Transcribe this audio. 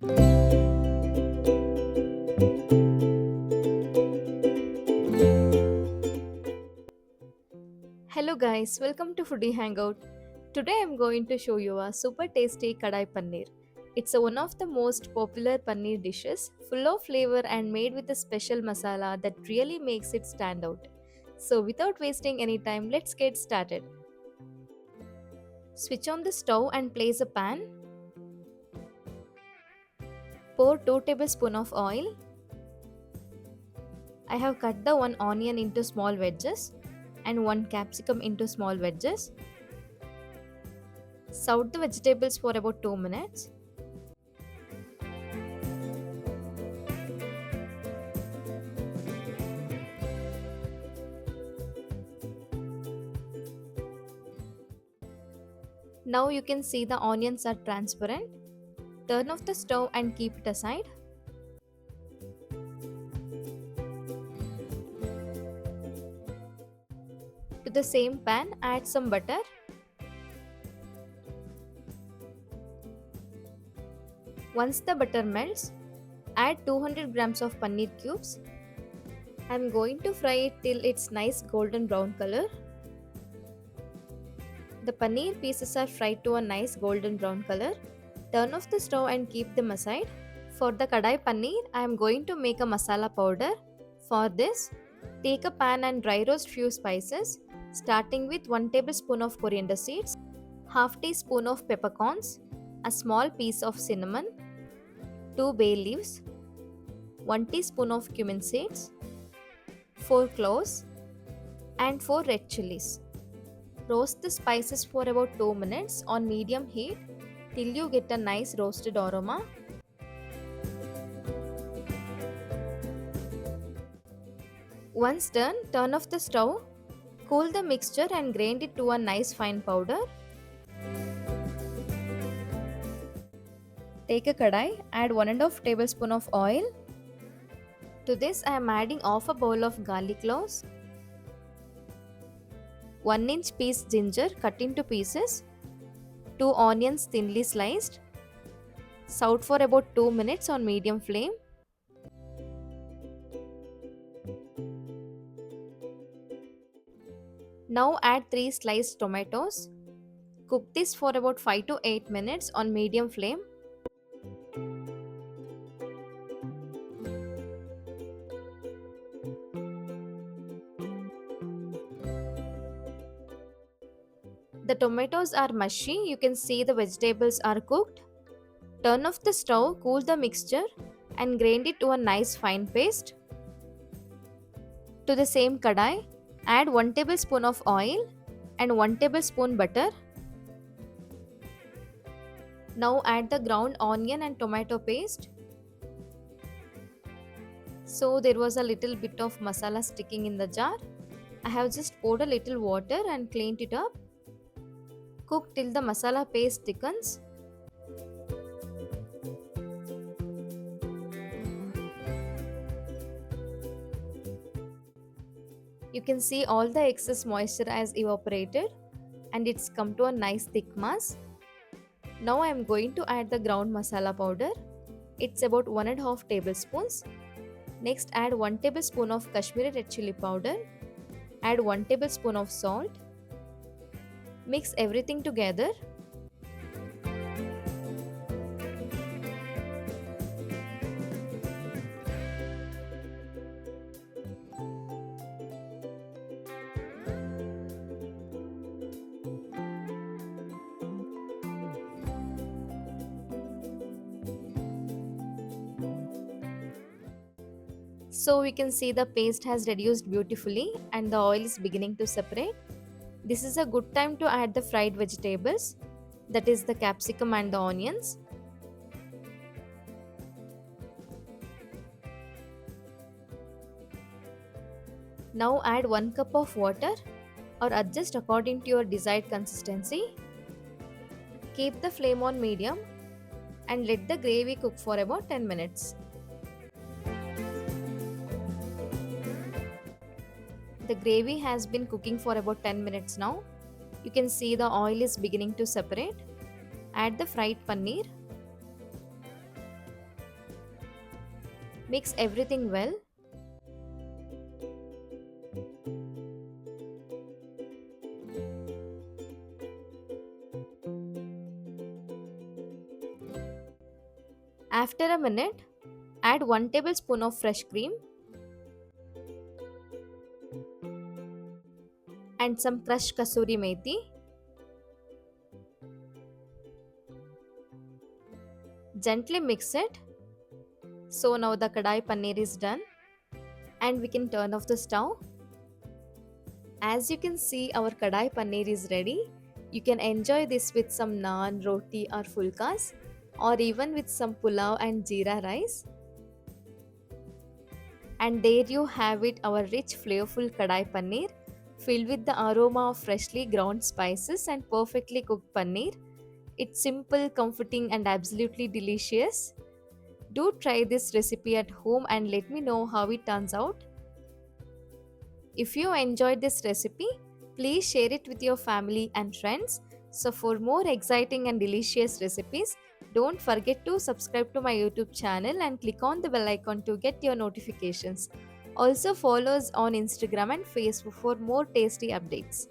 Hello guys, welcome to Foodie Hangout. Today I'm going to show you a super tasty Kadai Paneer. It's one of the most popular paneer dishes, full of flavor and made with a special masala that really makes it stand out. So without wasting any time, let's get started. Switch on the stove and place a pan. Pour 2 tablespoons of oil. I have cut the one onion into small wedges and one capsicum into small wedges. Saute the vegetables for about 2 minutes. Now you can see the onions are transparent. Turn off the stove and keep it aside. To the same pan, add some butter. Once the butter melts, add 200 grams of paneer cubes. I am going to fry it till it's nice golden brown color. The paneer pieces are fried to a nice golden brown color. Turn off the stove and keep them aside. For the Kadai Paneer, I am going to make a masala powder. For this, take a pan and dry roast few spices, starting with 1 tablespoon of coriander seeds, half teaspoon of peppercorns, a small piece of cinnamon, 2 bay leaves, 1 teaspoon of cumin seeds, 4 cloves, and 4 red chilies. Roast the spices for about 2 minutes on medium heat till you get a nice roasted aroma. Once done, turn off the stove, cool the mixture and grind it to a nice fine powder. Take a kadai, add 1.5 tablespoon of oil. To this I am adding half a bowl of garlic cloves, 1-inch piece ginger cut into pieces, 2 onions thinly sliced. Saute for about 2 minutes on medium flame. Now add 3 sliced tomatoes. Cook this for about 5 to 8 minutes on medium flame. The tomatoes are mushy, you can see the vegetables are cooked. Turn off the stove, cool the mixture and grind it to a nice fine paste. To the same kadai, add 1 tablespoon of oil and 1 tablespoon butter. Now add the ground onion and tomato paste. So there was a little bit of masala sticking in the jar. I have just poured a little water and cleaned it up. Cook till the masala paste thickens. You can see all the excess moisture has evaporated and it's come to a nice thick mass. Now I am going to add the ground masala powder. It's about 1.5 tablespoons. Next add 1 tablespoon of Kashmiri red chili powder. Add 1 tablespoon of salt. Mix everything together. So we can see the paste has reduced beautifully and the oil is beginning to separate. This is a good time to add the fried vegetables, that is the capsicum and the onions. Now add 1 cup of water or adjust according to your desired consistency. Keep the flame on medium and let the gravy cook for about 10 minutes. The gravy has been cooking for about 10 minutes now. You can see the oil is beginning to separate. Add the fried paneer. Mix everything well. After a minute, add 1 tablespoon of fresh cream and some crushed kasuri methi. Gently mix it. So now the kadai paneer is done and we can turn off the stove. As you can see, our kadai paneer is ready. You can enjoy this with some naan, roti or phulkas, or even with some pulao and jeera rice. And there you have it, our rich flavorful kadai paneer filled with the aroma of freshly ground spices and perfectly cooked paneer. It's simple, comforting and absolutely delicious. Do try this recipe at home and let me know how it turns out. If you enjoyed this recipe, please share it with your family and friends. So, for more exciting and delicious recipes, don't forget to subscribe to my YouTube channel and click on the bell icon to get your notifications. Also, follow us on Instagram and Facebook for more tasty updates.